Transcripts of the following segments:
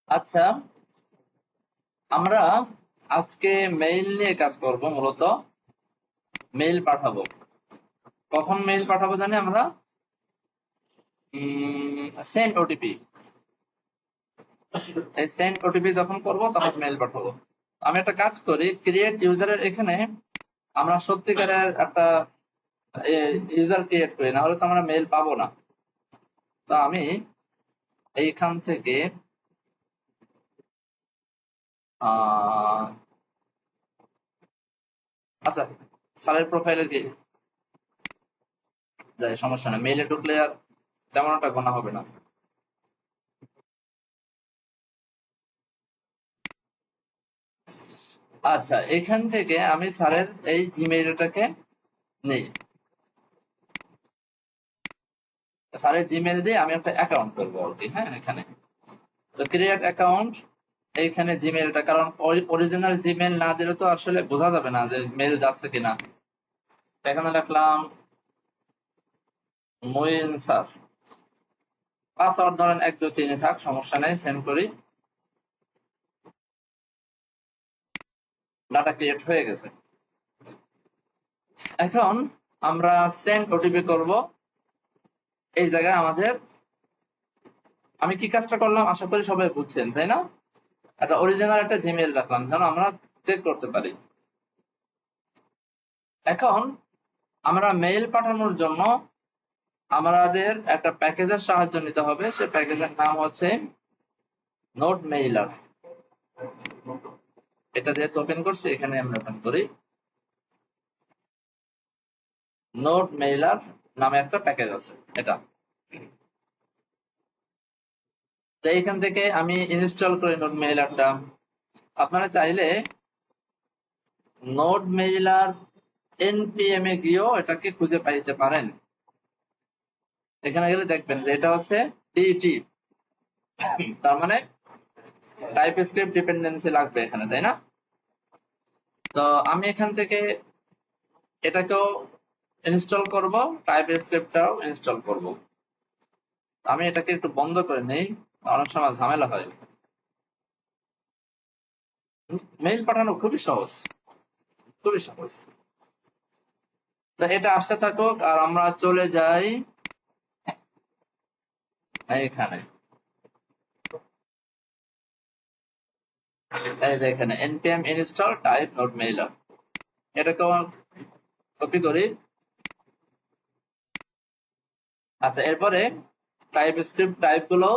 আচ্ছা, আমরা আজকে মেইল নিয়ে কাজ করব। মূলত মেইল পাঠাবো। কখন মেইল পাঠাবো জানি আমরা? Send OTP. এই সেন্ড ওটিপি যখন করব তখন মেইল পাঠাবো। আমি একটা কাজ করি, ক্রিয়েট ইউজারের এখানে আমরা সত্যিকারের একটা ইউজার ক্রিয়েট করি, না হলে তো আমরা মেইল পাবো না। তো আমি এইখান থেকে আচ্ছা, স্যারের প্রোফাইলে গিয়ে যাই, সমস্যা নেই। মেইলে ঢুকলে আর তেমন একটা গোনা হবে না। আচ্ছা, এখান থেকে আমি স্যারের এই জিমেইলটাকে নেই। স্যারের জিমেইল দিয়ে আমি একটা অ্যাকাউন্ট করবো আর কি। হ্যাঁ, এখানে তো ক্রিয়েট অ্যাকাউন্ট, এইখানে জিমেইলটা, কারণ অরিজিনাল জিমেইল না দিলে তো আসলে বোঝা যাবে না যে মেইল যাচ্ছে কিনা। এখানে রাখলাম মঈন স্যার। পাসওয়ার্ড ধরেন 1 2 3 থাক, সমস্যা নেই, সেন্ড করি। ডাটা ক্রিয়েট হয়ে গেছে। এখন আমরা সেন্ড ওটিপি করব। এই জায়গায় আমাদের, আমি কি কাজটা করলাম আশা করি সবাই বুঝছেন, তাই না? একটা অরিজিনাল একটা জিমেইল রাখলাম যেন আমরা চেক করতে পারি। এখন আমরা মেইল পাঠানোর জন্য আমাদের একটা প্যাকেজের সাহায্য নিতে হবে। সে প্যাকেজের নাম হচ্ছে নোট মেইলার। এটা যেহেতু ওপেন করছি, এখানে আমরা ওপেন করি। নোট মেইলার নামে একটা প্যাকেজ আছে এটা। তো এইখান থেকে আমি ইনস্টল করি নোট মেইলারটা। আপনারা চাইলে নোট মেইলার npm এ গিয়েও এটাকে খুঁজে পাইতে পারেন। এখানে গেলে দেখবেন যে এটা হচ্ছে টি, তার মানে টাইপস্ক্রিপ্ট ডিপেন্ডেন্সি লাগবে এখানে, তাই না? তো আমি এখান থেকে এটাকেও ইনস্টল করব, টাইপস্ক্রিপ্টটাও ইনস্টল করব। আমি এটাকে একটু বন্ধ করে নেই, অনেক সময় ঝামেলা হয়। মেইল পাঠানো খুবই সহজ, খুবই সহজ। তো এটা আসতে থাকুক আর আমরা চলে যাই এইখানে। এই যে এখানে npm install type node mailer, এটাকে কপি করি। আচ্ছা, এরপরে টাইপস্ক্রিপ্ট টাইপ গুলো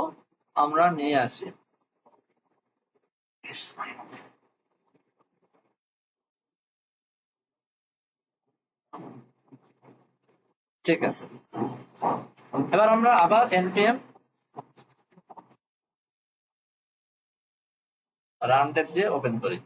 আমরা নিয়ে আসি। ঠিক আছে, এবার আমরা আবার npm রান টেপ দিয়ে ওপেন করি।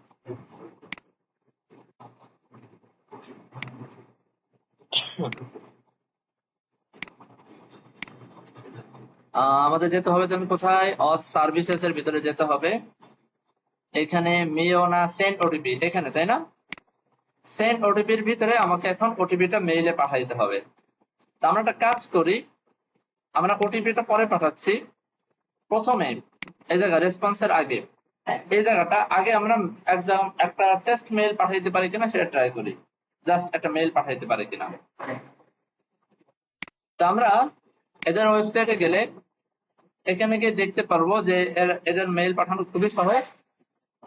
আমাদের যেতে হবে যেন কোথায়, অথ সার্ভিসেস এর ভিতরে যেতে হবে। এখানে মিওনা সেন্ড ওটিপি, এখানে, তাই না? সেন্ড ওটিপির ভিতরে আমাকে এখন ওটিপিটা মেইলে পাঠাইতে হবে। তো আমরা একটা কাজ করি, আমরা ওটিপিটা পরে পাঠাচ্ছি। প্রথমে এই জায়গা রেসপন্সের আগে, এই জায়গাটা আগে আমরা একদম একটা টেস্ট মেইল পাঠাইতে পারি কিনা সেটা ট্রাই করি। জাস্ট একটা মেইল পাঠাইতে পারি কিনা। তো আমরা এদের ওয়েবসাইটে গেলে এখানে গিয়ে দেখতে পারবো যে এদের মেইল পাঠানো খুবই সহজ।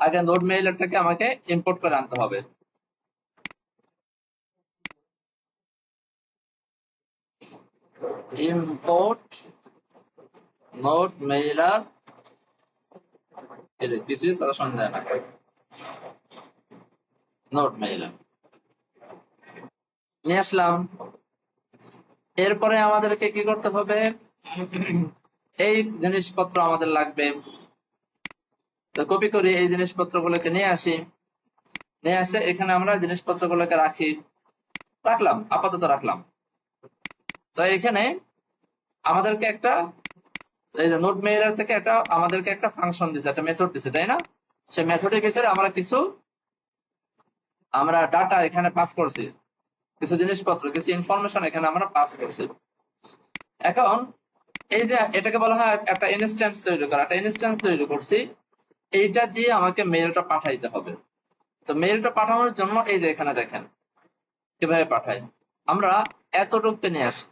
আগে নোট মেইলারটাকে আমাকে ইম্পোর্ট করে আনতে হবে। ইম্পোর্ট নোট মেইলার, কিছুই সাজেশন দেয় না। নোট মেইলার নিয়ে আসলাম। এরপরে আমাদেরকে কি করতে হবে, এই জিনিসপত্র আমাদের লাগবে। তো কপি করি, এই জিনিসপত্রগুলোকে নিয়ে আসি। নিয়ে আসে এখানে আমরা জিনিসপত্রগুলোকে রাখলাম, আপাতত রাখলাম। তো এখানে আমাদেরকে একটা, এই যে নোট মেইলার থেকে একটা আমাদেরকে একটা ফাংশন দিছে, একটা মেথড দিছে, তাই না? সেই মেথডের ভিতরে আমরা ডাটা এখানে পাস করছি, কিছু জিনিসপত্র, কিছু ইনফরমেশন এখানে আমরা পাস করছি। এখন এই যে এটাকে বলা হয় একটা ইনস্ট্যান্স তৈরি করা, একটা ইনস্ট্যান্স তৈরি করছি, এইটা দিয়ে আমাকে মেইলটা পাঠাইতে হবে। তো মেইলটা পাঠানোর জন্য এই যে এখানে দেখেন কিভাবে পাঠাই। আমরা এতটুকু নিয়ে আসি,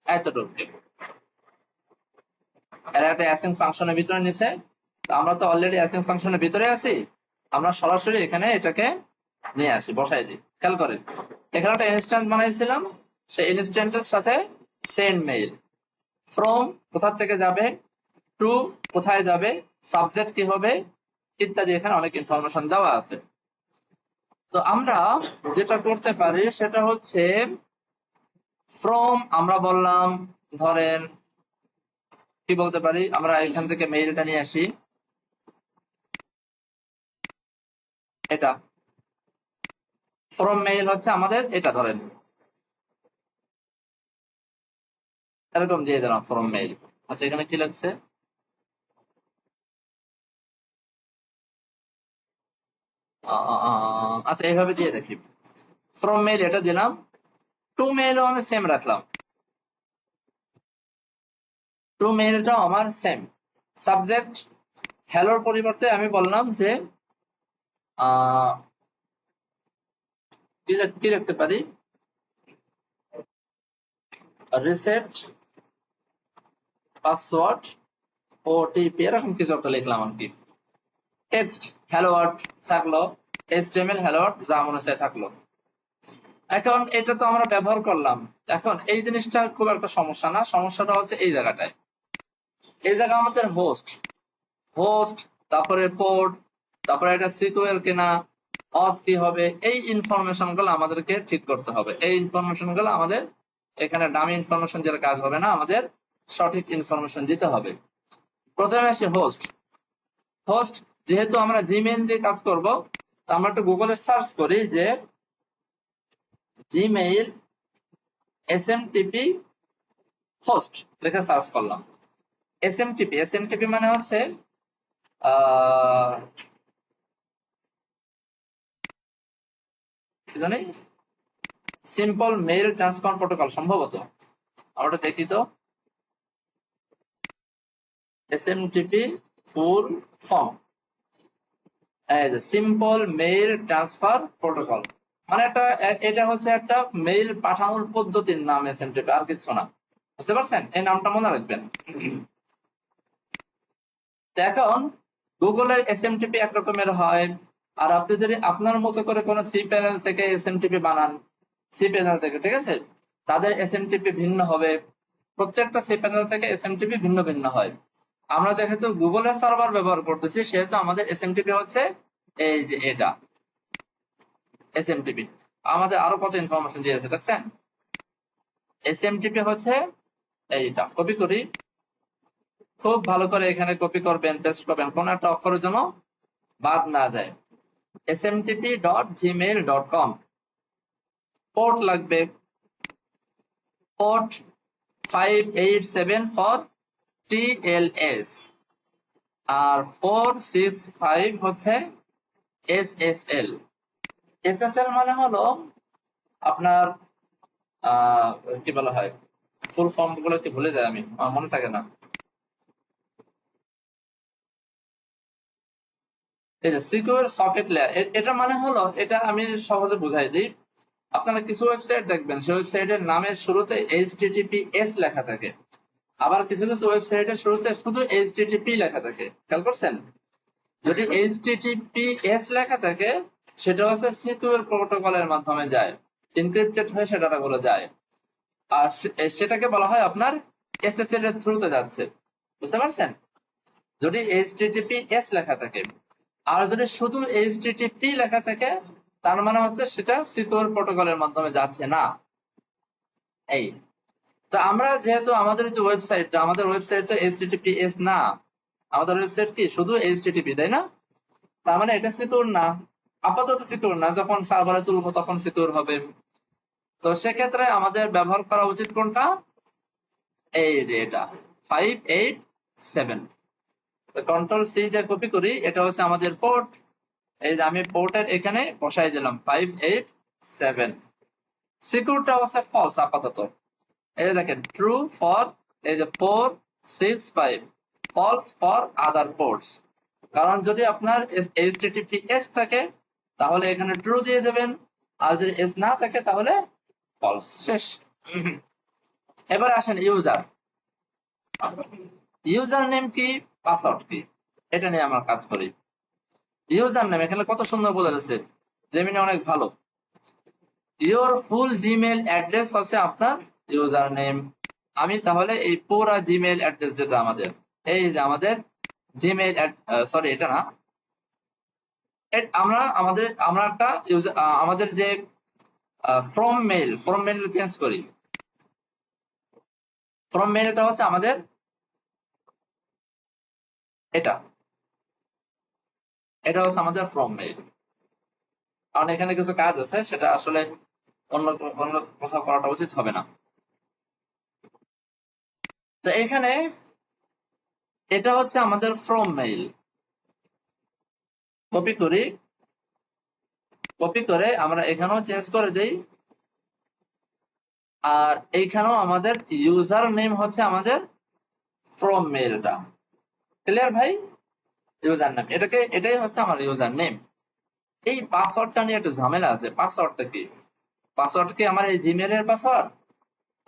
এতটুকু এরা একটা অ্যাসিং ফাংশনের ভিতরে নিছে। তো আমরা তো অলরেডি অ্যাসিং ফাংশনের ভিতরে আছি, আমরা সরাসরি এখানে এটাকে নিয়ে আসি, বসাই দিই। খেয়াল করেন এখানে একটা ইনস্ট্যান্স বানাইছিলাম, সেই ইনস্ট্যান্সের সাথে সেন্ড মেইল, ফ্রম কোথা থেকে যাবে, টু কোথায় যাবে, সাবজেক্ট কি হবে ইত্যাদি, এখানে অনেক ইনফরমেশন দেওয়া আছে। তো আমরা যেটা করতে পারি সেটা হচ্ছে ফ্রম আমরা বললাম, ধরেন কি বলতে পারি, আমরা এখান থেকে মেইলটা নিয়ে আসি, এটা ফ্রম মেইল হচ্ছে আমাদের এটা, ধরেন এরকম দিয়ে দিলাম ফ্রম মেইল। আচ্ছা এখানে কি লাগছে, আচ্ছা এইভাবে দিয়ে দেখি, ফ্রম মেইল এটা দিলাম, টু মেইলও আমি সেম রাখলাম, টু মেইলটাও আমার সেম। সাবজেক্ট হ্যালোর পরিবর্তে আমি বললাম যে কি রাখতে পারি, রিসেট পাসওয়ার্ড ওটিপি, এরকম কিছু একটা লিখলাম আর কি। টেক্সট হ্যালো ওয়ার্ড থাকলো, এইচটিএমএল হ্যালো ওয়ার্ড যা মনে চায় থাকলো। এখন এটা তো আমরা ব্যবহার করলাম, এখন এই জিনিসটা খুব একটা সমস্যা না, সমস্যাটা হচ্ছে এই জায়গাটায়, এই জায়গা আমাদের হোস্ট, হোস্ট তারপরে পোর্ট, তারপরে এটা সিকিউর কিনা, অথ কি হবে, এই ইনফরমেশন গুলো আমাদেরকে ঠিক করতে হবে। এই ইনফরমেশন গুলো আমাদের এখানে ডামি ইনফরমেশন যেটা কাজ হবে না, আমাদের সঠিক ইনফরমেশন দিতে হবে। প্রথমে আসি হোস্ট। হোস্ট যেহেতু আমরা জিমেইল দিয়ে কাজ করব, তো আমরা একটু গুগলে সার্চ করি যে জিমেইল এসএমটিপি হোস্ট লেখা সার্চ করলাম। এসএমটিপি, এসএমটিপি মানে হচ্ছে কি জানি, সিম্পল মেইল ট্রান্সফার প্রোটোকল সম্ভবত, আমরা দেখি তো, SMTP full form, simple mail transfer protocol, মানে এটা হচ্ছে একটা মেইল পাঠানোর পদ্ধতির নাম এসএমটিপি, আর কিছু না। বুঝতে পারছেন, এই নামটা মনে রাখবেন। তো এখন গুগলের এসএমটিপি একরকমের হয়, আর আপনি যদি আপনার মতো করে কোনো সি প্যানেল থেকে এসএমটিপি বানান, সি প্যানেল থেকে, ঠিক আছে, তাদের এসএমটিপি ভিন্ন হবে, প্রত্যেকটা সি প্যানেল থেকে এসএমটিপি ভিন্ন ভিন্ন হয়। আমরা যেহেতু গুগলের সার্ভার ব্যবহার করতেছি, সেহেতু আমাদের এসএমটিপি হচ্ছে এই যে এটা এসএমটিপি। আমাদের আরো কত ইনফরমেশন দিয়েছে দেখছেন, এসএমটিপি হচ্ছে এইটা। কপি করি, খুব ভালো করে এখানে কপি করবেন, পেস্ট করবেন, কোন একটা অক্ষরের জন্য বাদ না যায়। smtp.gmail.com, পোর্ট লাগবে, পোর্ট 587 ফর TLS, আর 465 হচ্ছে SSL। SSL মানে হলো আপনার কি বলা হয়, ফুল ফর্ম গুলো কি ভুলে যায়, আমি আমার মনে থাকে না। এই যে সিকিউর সকেট লেয়ার, এটা মানে হলো, এটা আমি সহজে বুঝাই দিই। আপনারা কিছু ওয়েবসাইট দেখবেন, সেই ওয়েবসাইটের নামের শুরুতে HTTPS লেখা থাকে, আবার কিছু কিছু ওয়েবসাইটের শুরুতে শুধু HTTP লেখা থাকে। খেয়াল করছেন, যদি HTTPS লেখা থাকে সেটা হচ্ছে সিকিউর প্রোটোকলের মাধ্যমে যায়, এনক্রিপ্টেড হয়ে সে ডাটাগুলো যায়, আর সেটাকে বলা হয় আপনার SSL এর থ্রুতে যাচ্ছে। বুঝতে পারছেন, যদি HTTPS লেখা থাকে, আর যদি শুধু HTTP লেখা থাকে, তার মানে হচ্ছে সেটা সিকিউর প্রোটোকলের মাধ্যমে যাচ্ছে না। এই তো আমরা যেহেতু আমাদের যে ওয়েবসাইটটা, আমাদের ওয়েবসাইট তো HTTPS না, আমাদের ওয়েবসাইট কি শুধু HTTP, তাই না? তার মানে এটা সিকিউর না, আপাতত সিকিউর না, যখন সার্ভারে তুলবো তখন সিকিউর হবে। তো সেক্ষেত্রে আমাদের ব্যবহার করা উচিত কোনটা, এই যে এটা 587। কন্ট্রোল সি দিয়ে কপি করি, এটা হচ্ছে আমাদের পোর্ট, এই যে আমি পোর্টের এখানে বসাই দিলাম 587। সিকিউরটা হচ্ছে ফলস আপাতত, এই যে দেখেন ট্রু ফর এই যে 4 6 5, ফলস ফর আদার পোর্টস। কারণ যদি আপনার HTTPS থাকে তাহলে এখানে ট্রু দিয়ে দেবেন, আর যদি এস না থাকে তাহলে ফলস। শেষ। এবার আসেন ইউজার। ইউজার নেম কি, পাসওয়ার্ড কি, এটা নিয়ে আমরা কাজ করি। ইউজার নেম এখানে কত সুন্দর বলে রয়েছে, জেমিনি অনেক ভালো। ইওর ফুল জিমেল অ্যাড্রেস হচ্ছে আপনার ইউজার নেম। আমি তাহলে এই পুরা জিমেল অ্যাড্রেস যেটা আমাদের, এই যে আমাদের জিমেল, সরি এটা না, আমরা একটা আমাদের যে ফ্রম মেইল চেঞ্জ করি। ফ্রম মেইলটা হচ্ছে আমাদের এটা এটা হচ্ছে আমাদের ফ্রম মেইল। কারণ এখানে কিছু কাজ আছে, সেটা আসলে অন্য অন্য কোথাও করাটা উচিত হবে না। তো এখানে এটা হচ্ছে আমাদের ফ্রম মেইল। কপি করে আমরা এখানেও চেঞ্জ করে দেই, আর এইখানেও আমাদের ইউজার নেম হচ্ছে আমাদের ফ্রম মেইলটা। ক্লিয়ার ভাই? ইউজার নেম এটাই হচ্ছে আমার ইউজার নেম। এই পাসওয়ার্ডটা নিয়ে একটু ঝামেলা আছে। পাসওয়ার্ডটা কি? পাসওয়ার্ড কি আমার এই জিমেল এর পাসওয়ার্ড?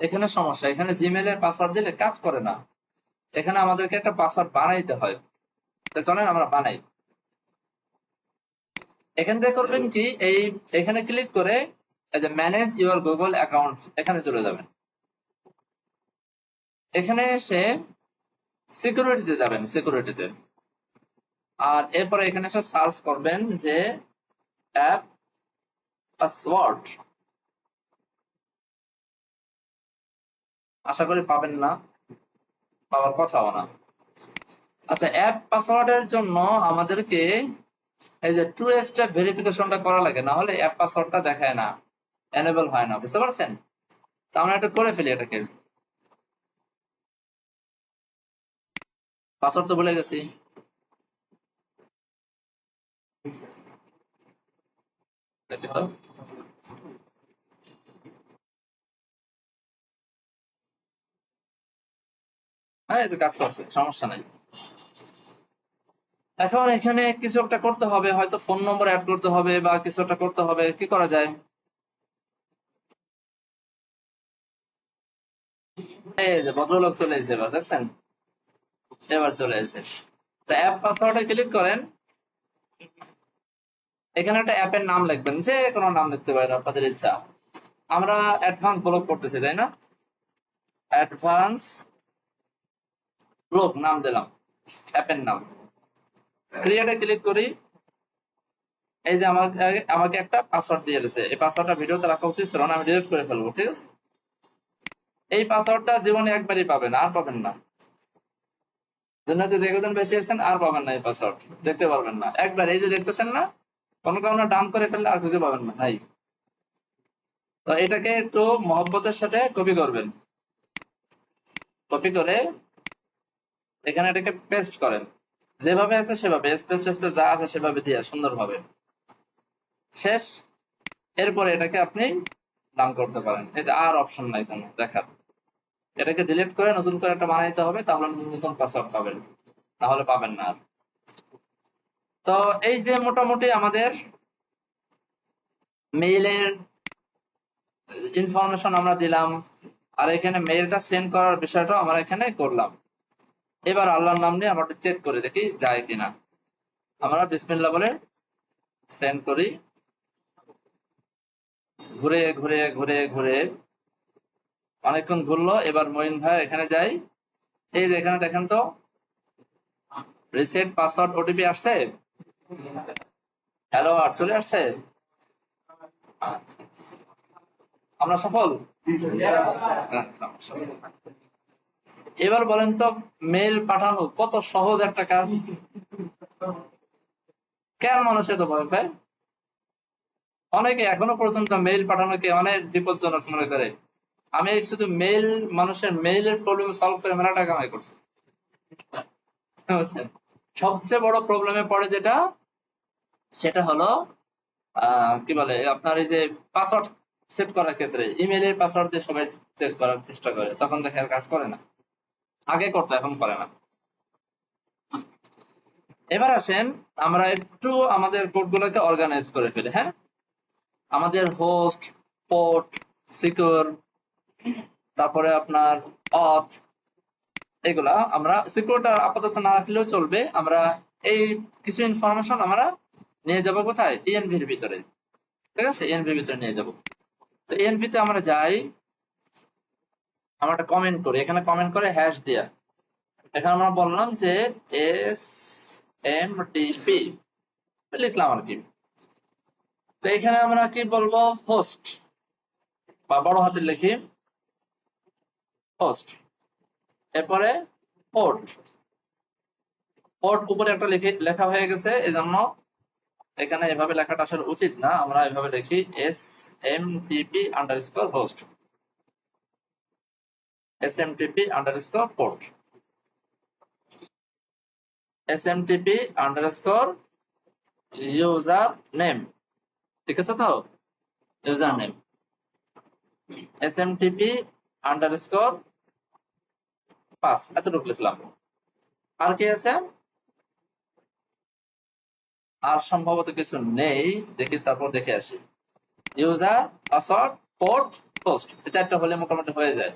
এখানে সমস্যা, এখানে জিমেল এর পাসওয়ার্ড দিলে কাজ করে না, এখানে আমাদেরকে একটা পাসওয়ার্ড বানাইতে হয়। তো চলেন আমরা বানাই। এখান থেকে করবেন কি, এখানে ক্লিক করে এই যে ম্যানেজ ইউর গুগল অ্যাকাউন্ট, এখানে চলে যাবেন। এখানে এসে সিকিউরিটিতে যাবেন, সিকিউরিটিতে। আর এরপরে এখানে এসে সার্চ করবেন যে অ্যাপ পাসওয়ার্ড। আশা করি পাবেন না, পাওয়ার কথাও না। আচ্ছা, অ্যাপ পাসওয়ার্ডের জন্য আমাদেরকে এই যে 2 স্টেপ ভেরিফিকেশনটা করা লাগে, না হলে অ্যাপ পাসওয়ার্ডটা দেখায় না, এনেবল হয় না। বুঝতে পারছেন? তো আমরা এটা করে ফেলি। এটাকে পাসওয়ার্ড তো ভুলে গেছি। দেখি তো। হ্যাঁ, এই তো কাজ করছে, সমস্যা নাই। এখন এখানে কিছু একটা করতে হবে, হয়তো ফোন নম্বর অ্যাড করতে হবে বা কিছু একটা করতে হবে। কি করা যায়? এই যে ভদ্রলোক চলে এসেছে, এবার দেখছেন, এবার চলে এসেছে। তো অ্যাপ পাসওয়ার্ডে ক্লিক করেন। এখানে একটা অ্যাপের নাম লিখবেন, যে কোনো নাম লিখতে পারেন আপনাদের ইচ্ছা। আমরা অ্যাডভান্স ব্লগ করতেছি, তাই না? অ্যাডভান্স ব্লগ নাম দিলাম, অ্যাপের নাম। ক্রিয়েটে ক্লিক করি। এই যে আমাকে একটা পাসওয়ার্ড দিয়ে দিয়েছে, এই পাসওয়ার্ডটা ভিডিওতে রাখা উচিত ছিল না, আমি ডিলিট করে ফেলবো। ঠিক আছে? এই পাসওয়ার্ডটা জীবনে একবারই পাবেন, আর পাবেন না। দুনিয়াতে যে কদিন বেঁচে আছেন আর পাবেন না এই পাসওয়ার্ড, দেখতে পারবেন না। একবার এই যে দেখতেছেন না, কোনো কারণে ডাউন করে ফেললে আর খুঁজে পাবেন না ভাই। তো এটাকে একটু মহব্বতের সাথে কপি করবেন। কপি করে এখানে এটাকে পেস্ট করেন, যেভাবে আছে সেভাবে, স্পেস টেস্পেস যা আছে সেভাবে দিয়ে সুন্দরভাবে। শেষ। এরপরে এটাকে আপনি ডাউন করতে পারেন। এতে আর অপশন নাই কোনো দেখার। এটাকে ডিলিট করে নতুন করে একটা বানাইতে হবে, তাহলে নতুন নতুন পাসওয়ার্ড পাবেন, না হলে পাবেন না আর। তো এই যে মোটামুটি আমাদের মেইলের ইনফরমেশন আমরা দিলাম, আর এখানে মেইলটা সেন্ড করার বিষয়টা আমরা এখানে করলাম। এবার আল্লাহর নাম নিয়ে আমরা চেক করে দেখি যায় কিনা। আমরা বিসমিল্লাহ বলে সেন্ড করি। ঘুরে ঘুরে ঘুরে ঘুরে অনেকক্ষণ ঘুরলো। এবার মঈন ভাই এখানে যাই। এই যে এখানে দেখেন তো, রিসেট পাসওয়ার্ড ওটিপি আসছে। হ্যালো, আর চলে আসছে। আচ্ছা, আমরা সফল। আচ্ছা, এবার বলেন তো, মেইল পাঠানো কত সহজ একটা কাজ। কেন মানুষ এত ভয় পায়? অনেকে এখনো পর্যন্ত মেইল পাঠানোকে অনেক বিপজ্জনক মনে করে। আমি শুধু মেইল, মানুষের মেইলের প্রবলেম সলভ করে মেলা টাকা কামাই করছি। বুঝছেন? সবচেয়ে বড় প্রবলেমে পড়ে যেটা, সেটা হলো কি বলে আপনার এই যে পাসওয়ার্ড সেট করার ক্ষেত্রে ইমেইলের পাসওয়ার্ড দিয়ে সবাই চেক করার চেষ্টা করে, তখন দেখে আর কাজ করে না। আগে করতো, এখন করে না। এবার আসেন আমরা একটু আমাদের কোডগুলোকে অর্গানাইজ করে ফেলি। হ্যাঁ, আমাদের হোস্ট, পোর্ট, সিকিউর, তারপরে আপনার অথ, এগুলা আমরা সিকিউরটা আপাতত না রাখলেও চলবে। আমরা এই কিছু ইনফরমেশন আমরা নিয়ে যাব কোথায়, ইএনভির ভিতরে। ঠিক আছে, ইএনভির ভিতরে নিয়ে যাব। তো ইএনভি তে আমরা যাই, আমরা একটা কমেন্ট করি, এখানে কমেন্ট করে হ্যাশ দিয়া এখানে আমরা বললাম যে এস এম টিপি লিখলাম আর কি। তো এখানে আমরা কি বলবো, হোস্ট, বা বড় হাতের লিখি হোস্ট, এরপরে পোর্ট, পোর্ট উপরে একটা লেখা হয়ে গেছে, এজন্য এখানে এভাবে লেখাটা আসলে উচিত না, আমরা এভাবে লিখি smtp_host, smtp_port, smtp_user_name, ঠিক আছে তো, ইউজার নেম, smtp_pass, এতটুকু লিখলাম। আর কি আছে, আর সম্ভবত কিছু নেই, দেখি তারপর দেখে আসি। ইউজার, পাসওয়ার্ড, পোর্ট, হোস্ট, এই চারটা হলে মোটামুটি হয়ে যায়।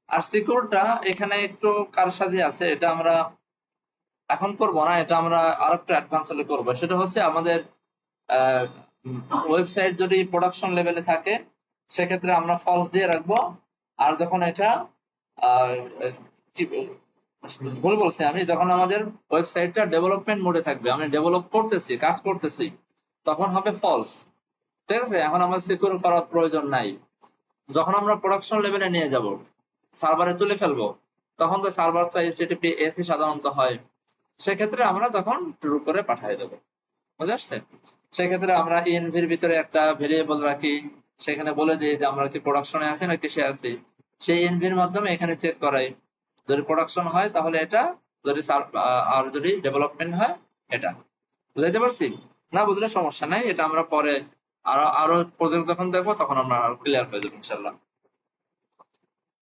আর সিকিউরটা এখানে একটু কারসাজি আছে, এটা আমরা এখন করব না, এটা আমরা আরেকটু অ্যাডভান্স হলে করব। সেটা হচ্ছে আমাদের ওয়েবসাইট যদি প্রোডাকশন লেভেলে থাকে সেক্ষেত্রে আমরা ফলস দিয়ে রাখবো, আর যখন এটা কি ভুল বলছি আমি, যখন আমাদের ওয়েবসাইটটা ডেভেলপমেন্ট মোডে থাকবে, আমি ডেভেলপ করতেছি, কাজ করতেছি, তখন হবে ফলস। ঠিক আছে, এখন আমার সিকিউর করার প্রয়োজন নাই। যখন আমরা প্রোডাকশন লেভেলে নিয়ে যাব, সার্ভারে তুলে ফেলবো, তখন তো সার্ভার তো এইচটিটিপি এসি সাধারণত হয়, সেক্ষেত্রে আমরা তখন ট্রু করে পাঠিয়ে দেবো। বুঝে আসছে? সেক্ষেত্রে আমরা ইএনভির ভিতরে একটা ভেরিয়েবল রাখি, সেখানে বলে দিই যে আমরা কি প্রোডাকশনে আছি না কিসে আছি, সেই এনভির মাধ্যমে এখানে চেক করাই। যদি প্রোডাকশন হয় তাহলে এটা, যদি আর যদি ডেভেলপমেন্ট হয় এটা। বুঝাইতে পারছি? না বুঝলে সমস্যা নাই, এটা আমরা পরে আরো প্রজেক্ট যখন দেখবো তখন আমরা ক্লিয়ার হয়ে যাবো ইনশাল্লাহ।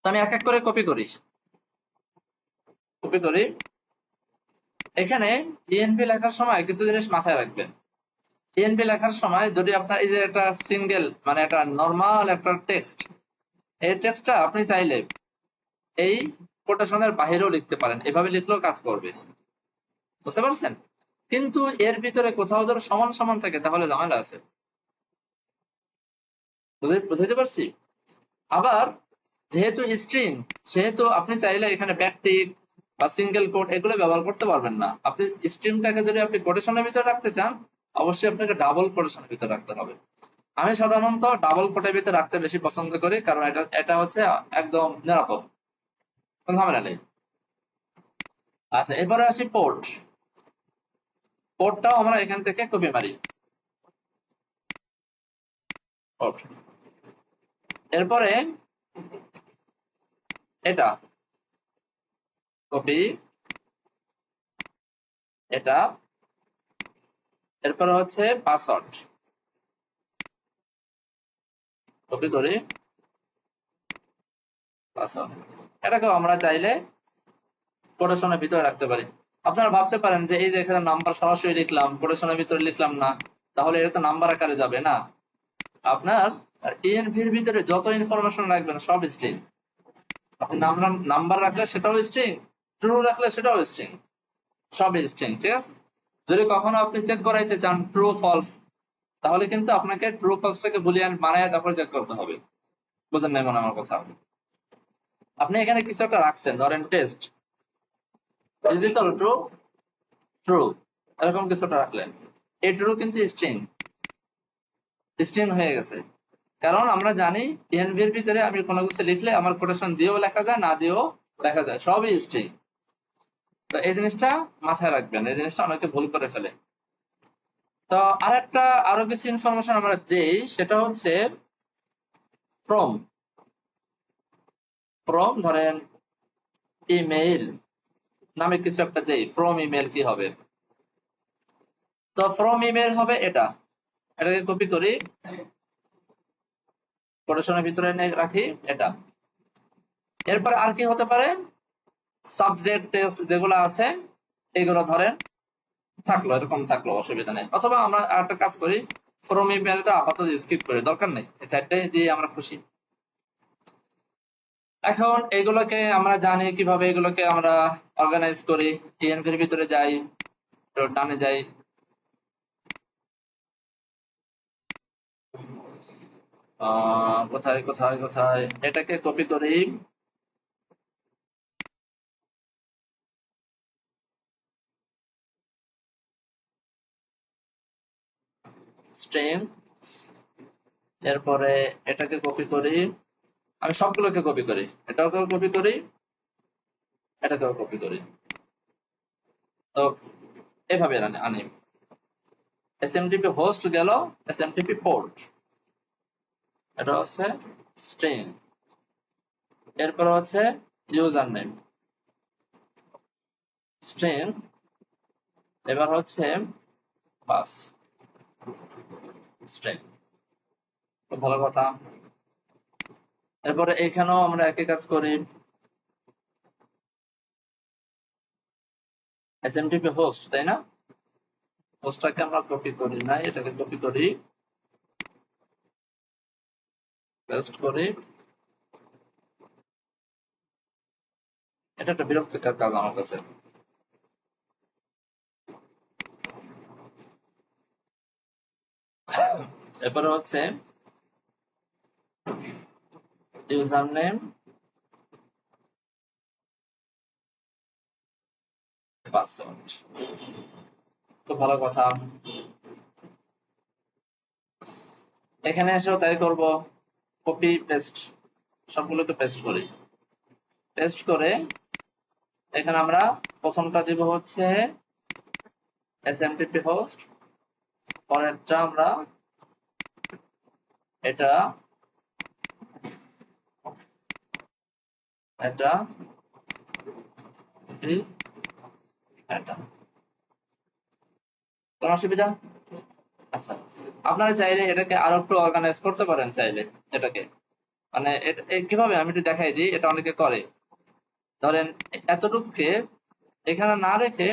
তো আমি এক এক করে কপি করি। এখানে ইএনভি লেখার সময় কিছু জিনিস মাথায় রাখবেন। ইএনভি লেখার সময় যদি আপনার এই যে একটা সিঙ্গেল, মানে একটা নর্মাল একটা টেক্সট, এই টেক্সটটা আপনি চাইলে এই কোটেশনের বাহিরেও লিখতে পারেন, এভাবে লিখলেও কাজ করবে। বুঝতে পারছেন? কিন্তু এর ভিতরে কোথাও ধরো সমান সমান থাকে তাহলে ঝামেলা আছে। বুঝাইতে পারছি? আবার যেহেতু স্ট্রিং, সেহেতু আপনি চাইলে এখানে ব্যাকটিক বা সিঙ্গেল কোট এগুলো ব্যবহার করতে পারবেন না। আপনি স্ট্রিংটাকে যদি আপনি কোটেশনের ভিতরে রাখতে চান, অবশ্যই আপনাকে ডাবল কোটেশনের ভিতরে রাখতে হবে। আমি সাধারণত ডাবল কোটের ভিতরে রাখতে বেশি পছন্দ করি, কারণ এটা হচ্ছে একদম নিরাপদ, কোনো ঝামেলা নেই। আচ্ছা, এবারে আসি পোর্ট। পোর্টটাও আমরা এখান থেকে কপি মারি, পোর্ট। এরপরে এটা কপি, এটা, এরপরে হচ্ছে পাসওয়ার্ড, কপি করি পাসওয়ার্ড। এটাকেও আমরা চাইলে কোটেশনের ভিতরে রাখতে পারি। আপনারা ভাবতে পারেন যে এই যে এখানে নাম্বার সরাসরি লিখলাম, কোটেশনের ভিতরে লিখলাম না, তাহলে এটা তো নাম্বার আকারে যাবে না। আপনার ইএনভির ভিতরে যত ইনফরমেশন রাখবেন সব স্ট্রিং। আপনি নাম্বার রাখলে সেটাও স্ট্রিং, ট্রু রাখলে সেটাও স্ট্রিং, সবই স্ট্রিং। ঠিক আছে, যদি কখনো আপনি চেক করাইতে চান ট্রু ফলস, তাহলে কিন্তু আপনাকে ট্রু ফলসটাকে বুলিয়ান বানায় তারপর চেক করতে হবে। বুঝেন নাই মনে আমার কথা? আপনি এখানে কিছু একটা রাখছেন, ধরেন test is equal to true, এরকম কিছুটা রাখলেন, এই ট্রু কিন্তু স্ট্রিং, স্ট্রিং হয়ে গেছে। কারণ আমরা জানি এনভির ভিতরে আমি কোনো কিছু লিখলে আমার কোটেশন দিয়েও লেখা যায়, না দিয়েও লেখা যায়, সবই স্ট্রিং। তো এই জিনিসটা মাথায় রাখবেন, এই জিনিসটা অনেকে ভুল করে ফেলে। তো আরো কিছু ইনফরমেশন আমরা দেই, সেটা হচ্ছে ফ্রম। ফ্রম ধরেন ইমেইল নামে কিছু একটা দেই, ফ্রম ইমেইল কি হবে? তো ফ্রম ইমেইল হবে এটা, এটাকে কপি করি, কোটেশনের ভিতরে রাখি এটা। এরপরে আর কি হতে পারে, সাবজেক্ট টেক্সট যেগুলো আছে এগুলো ধরেন থাকলো, এরকম থাকলো, অসুবিধা নেই। অথবা আমরা আরেকটা কাজ করি, ফ্রম ইমেলটা আপাতত স্কিপ করি, দরকার নেই, এই চারটে দিয়ে আমরা খুশি। এখন এগুলোকে আমরা জানি কিভাবে এগুলোকে আমরা অর্গানাইজ করি। টিএনভির ভিতরে যাই, ডানে যাই, কোথায় কোথায় কোথায় এটাকে কপি করি, স্ট্রিং, এরপরে এটাকে কপি করি, আমি সবগুলোকে কপি করি, এটাকেও কপি করি, এটাকেও কপি করি। তো এভাবে আনি, এসএমটিপি হোস্ট গেল, এসএমটিপি পোর্ট, এটা হচ্ছে স্ট্রিং, এরপর হচ্ছে ইউজার নেম স্ট্রিং, এবার হচ্ছে বাস স্ট্রিং। খুব ভালো কথা। এরপরে এখানেও আমরা একই কাজ করি, এসএমটিপি হোস্ট, তাই না? হোস্টটাকে আমরা কপি করি না, এটাকে কপি করি, পেস্ট করি। এটা একটা বিরক্তিকর কাজ আমার কাছে। এরপরে হচ্ছে ইউজার নেম পাসওয়ার্ড। খুব ভালো কথা। এখানে এসেও তাই করব, কপি পেস্ট, সবগুলোকে পেস্ট করি, পেস্ট করে এখানে আমরা প্রথমটা দিব হচ্ছে এসএমটিপি হোস্ট, পরেরটা আমরা এটা এটা এটা, কোন অসুবিধা? আচ্ছা, আপনারা চাইলে এটাকে আরো একটু অর্গানাইজ করতে পারেন, চাইলে এটাকে মানে কিভাবে আমি একটু দেখাই দিই, এটা অনেকে করে। ধরেন এতটুকুকে এখানে না রেখে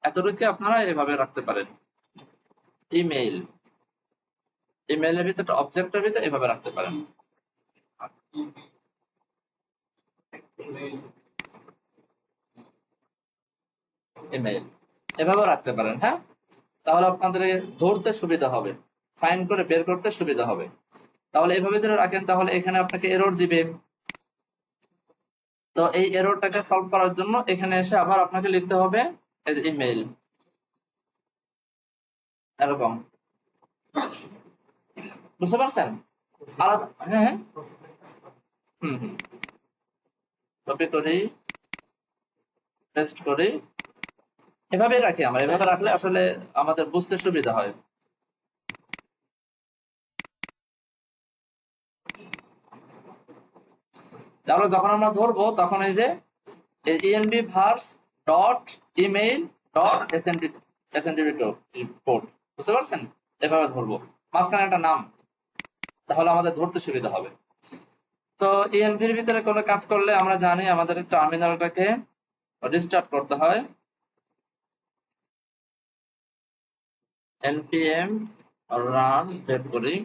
এতটুকুকে আপনারা এভাবে রাখতে পারেন, ইমেইল, ইমেইলের ভিতরে অবজেক্টের ভিতরে এভাবে রাখতে পারেন, ইমেইল এভাবে রাখতে পারেন। হ্যাঁ, তাহলে আপনাদের ধরতে সুবিধা হবে, ফাইন্ড করে বের করতে সুবিধা হবে। তাহলে এভাবে যদি রাখেন তাহলে এখানে আপনাকে এরর দিবে। তো এই এররটাকে সলভ করার জন্য এখানে এসে আবার আপনাকে লিখতে হবে এই যে ইমেইল, এরকম, বুঝতে পারছেন? আলাদা, হ্যাঁ হ্যাঁ, হুম হুম, কপি করি, পেস্ট করি, এভাবে রাখি আমরা, এভাবে রাখলে আসলে আমাদের বুঝতে সুবিধা হয়। তাহলে যখন আমরা ধরবো তখন এই যে env vars dot email dot SMTP port, বুঝতে পারছেন? এভাবে ধরবো, মাঝখানে একটা নাম, তাহলে আমাদের ধরতে সুবিধা হবে। তো env এর ভিতরে কোনো কাজ করলে আমরা জানি আমাদের টার্মিনালটাকে রিস্টার্ট করতে হয়, npm রান বের করি,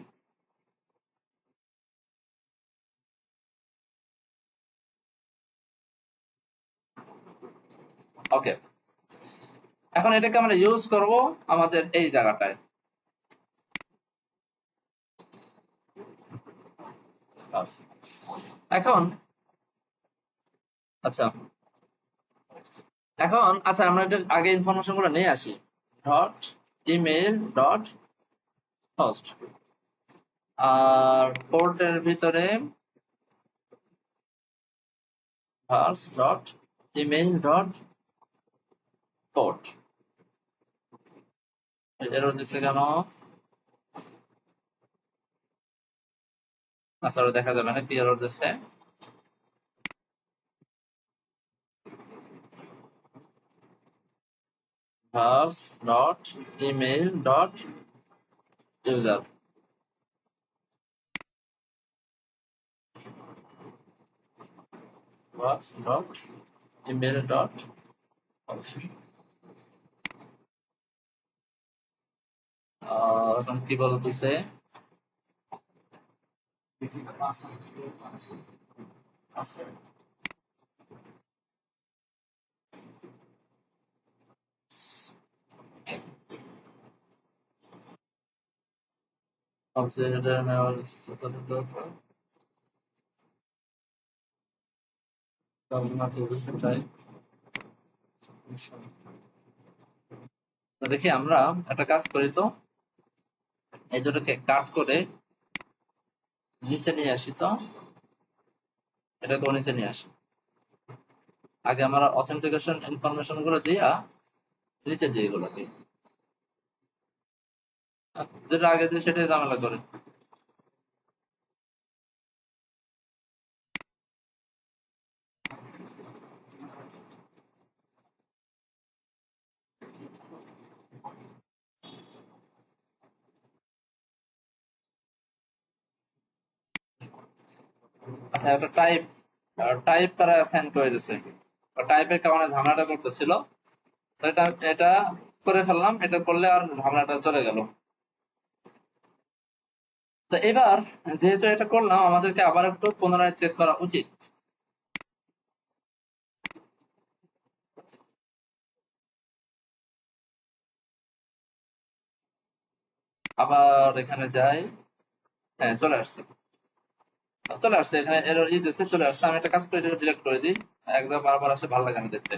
ওকে। এখন এটাকে আমরা ইউজ করব আমাদের এই জায়গাটায়। এখন আচ্ছা, আমরা এটা আগে ইনফরমেশন গুলো নিয়ে আসি, ডট ইমেইল ডট হোস্ট, আর পোর্টের ভিতরে verse dot email dot port. Error দিচ্ছে কেন? আচ্ছা, ওটা দেখা যাবে না কি এরর দিচ্ছে। Verse dot email dot user, works dot email dot post এখন কি বলতেছে object does not use type দেখি আমরা একটা কাজ করি তো এই দুটোকে কাট করে নিচে নিয়ে আসি তো এটাকে নিচে নিয়ে আসি আগে আমরা অথেন্টিকেশন ইনফরমেশন গুলো দিয়া নিচে দিয়ে এগুলোকে যেটা আগে দিয়ে সেটাই ঝামেলা করে আচ্ছা একটা টাইপ তারা অ্যাসাইন করে দিয়েছে টাইপের কারণে ঝামেলাটা করতেছিল তো এটা এটা করে ফেললাম এটা করলে আর ঝামেলাটা চলে গেল তো এবার যেহেতু এটা করলাম আমাদেরকে আবার একটু পুনরায় চেক করা উচিত আবার এখানে যাই হ্যাঁ চলে আসছে এখানে এরর দিতেছে চলে আসছে আমি একটা কাজ করে ডিলিট করে দিই একদম বারবার আসে ভালো লাগে না দেখতে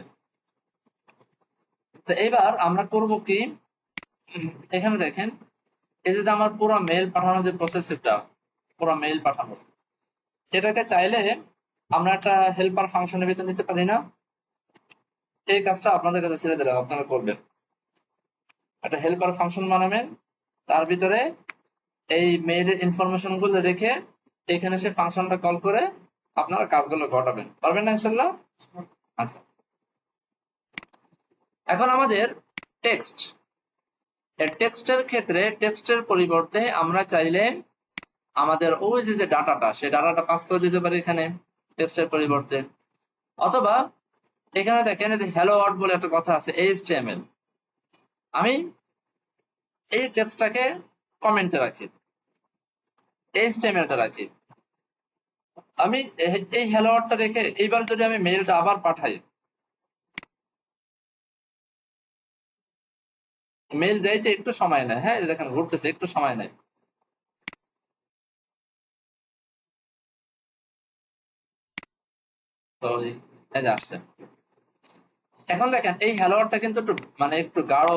তো এবার আমরা করব কি এখানে দেখেন এই যে আমার পুরো মেইল পাঠানো যে প্রসেসটা পুরো মেইল পাঠানো এটাকে চাইলে আমরা একটা হেল্পার ফাংশনের ভিতর নিতে পারি না এই কাজটা আপনাদের কাছে ছেড়ে দিলাম আপনারা করবেন একটা হেল্পার ফাংশন বানাবেন তার ভিতরে এই মেইলের ইনফরমেশন গুলো রেখে এখানে সে ফাংশনটা কল করে আপনারা কাজগুলো ঘটাবেন পারবেন না ইনশাল্লাহ আচ্ছা এখন আমাদের টেক্সট টেক্সটের ক্ষেত্রে টেক্সটের পরিবর্তে আমরা চাইলে আমাদের ওই যে ডাটাটা সেই ডাটাটা পাস করে দিতে পারি এখানে টেক্সটের পরিবর্তে অথবা এখানে দেখেন যে হ্যালো ওয়ার্ল্ড বলে একটা কথা আছে HTML আমি এই টেক্সটটাকে কমেন্টে রাখি HTML-টা রাখি আমি এই হ্যালো ওয়ার্ল্ডটা রেখে এইবার যদি আমি মেইলটা আবার পাঠাই মেইল যাইতে একটু সময় নেয় হ্যাঁ দেখেন ঘুরতেছে একটু সময় নেয় তো এই যে আসছে এখন দেখেন এই হ্যালো ওয়ার্ল্ডটা কিন্তু একটু গাঢ়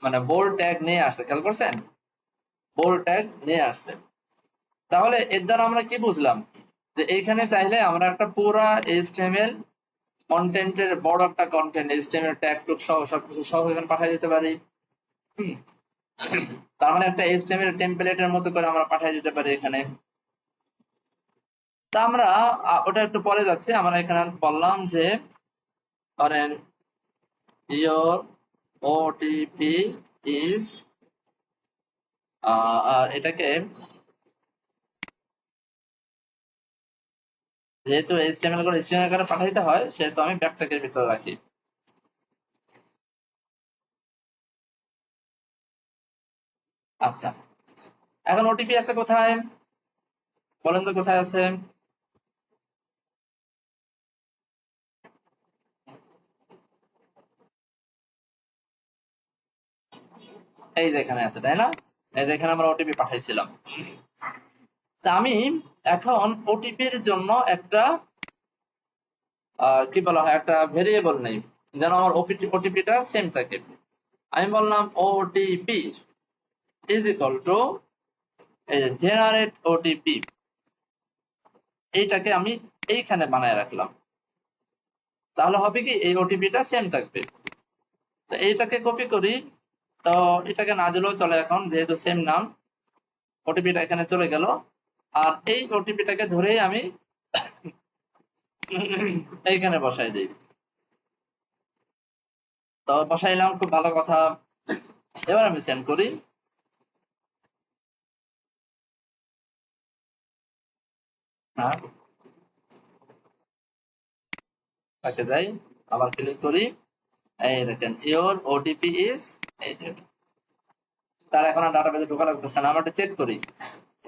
মানে বোল্ড ট্যাগ নিয়ে আসছে খেয়াল করছেন বোল্ড ট্যাগ নিয়ে আসছে তাহলে এর দ্বারা আমরা কি বুঝলাম যে এইখানে চাইলে আমরা একটা পুরা HTML কন্টেন্টের বড় একটা কন্টেন্ট HTML ট্যাগ টুক সহ সবকিছু সহ এখানে পাঠিয়ে দিতে পারি তার মানে একটা HTML টেমপ্লেটের মতো করে আমরা পাঠিয়ে দিতে পারি এখানে তা আমরা ওটা একটু পরে যাচ্ছে আমরা এখানে বললাম যে ধরেন your OTP is আর এটাকে যেহেতু HTML করে string আকারে পাঠাইতে হয় সেহেতু আমি ব্যাকট্যাগের ভিতরে রাখি আচ্ছা এখন ওটিপি আছে কোথায় বলেন তো কোথায় আছে এই যে এখানে আছে তাই না এই যে এখানে আমরা ওটিপি পাঠাইছিলাম তা আমি এখন ওটিপির জন্য একটা কি বলা হয় একটা ভেরিয়েবল নেই যেন আমার ওটিপিটা সেম থাকে আমি বললাম OTP is equal to generate OTP এইটাকে আমি এইখানে বানায় রাখলাম তাহলে হবে কি এই ওটিপিটা সেম থাকবে তো এইটাকে কপি করি তো এটাকে না দিলেও চলে এখন যেহেতু সেম নাম ওটিপিটা এখানে চলে গেল আর এই ওটিপিটাকে ধরেই আমি এইখানে বসাই দিই তো বসাইলাম খুব ভালো কথা এবার আমি সেন্ড করি হ্যাঁ ব্যাকে যাই, আবার ক্লিক করি, এই দেখেন ইওর ওটিপি ইজ, এই যে তার এখন আর ডাটাবেসে ঢোকা লাগতেছে না। আমরা একটু চেক করি,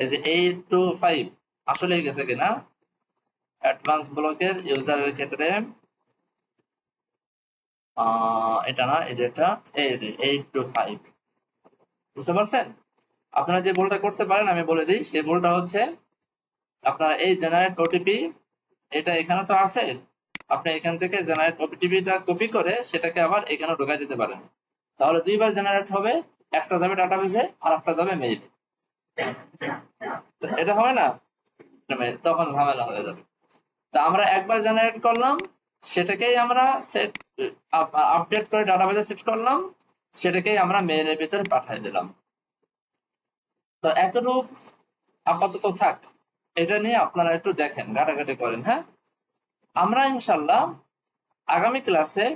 এই যে 825 আসলেই গেছে কিনা। অ্যাডভান্স ব্লকের ইউজারের ক্ষেত্রে এটা না, এই যে এটা, এই যে 825, বুঝতে পারছেন? আপনারা যে ভুলটা করতে পারেন আমি বলে দিই, সেই ভুলটা হচ্ছে আপনারা এই জেনারেট ওটিপি, এটা এখানে তো আছে, আপনি এখান থেকে জেনারেট ওটিপিটা কপি করে সেটাকে আবার এখানে ঢোকাই দিতে পারেন। তাহলে দুইবার জেনারেট হবে, একটা যাবে ডাটাবেসে আর একটা যাবে মেইলে। এটা হয় না, তখন ঝামেলা হয়ে যাবে। তা আমরা একবার জেনারেট করলাম, সেটাকেই আমরা সেট আপডেট করে ডাটাবেসে সেট করলাম, সেটাকেই আমরা মেইলের ভিতরে পাঠিয়ে দিলাম। তো এতটুক আপাতত থাক, এটা নিয়ে আপনারা একটু দেখেন, ঘাটাঘাটি করেন। হ্যাঁ, আমরা ইনশাল্লাহ আগামী ক্লাসে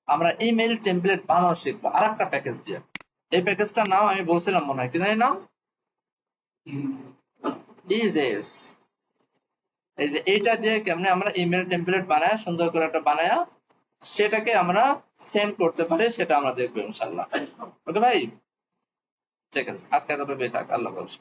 আমরা ইমেল টেমপ্লেট বানানো শিখবো আর একটা প্যাকেজ দিয়ে। এই প্যাকেজটার নাম আমি বলছিলাম মনে হয়, কি জানি নাম, ইজেস। এই যে এইটা দিয়ে কেমনে আমরা ইমেল টেমপ্লেট বানায়, সুন্দর করে একটা বানায় সেটাকে আমরা সেন্ড করতে পারি, সেটা আমরা দেখবো ইনশাল্লাহ। ওকে ভাই, ঠিক আছে, আজকে এতটুকুই থাক। আল্লাহ হাফেজ।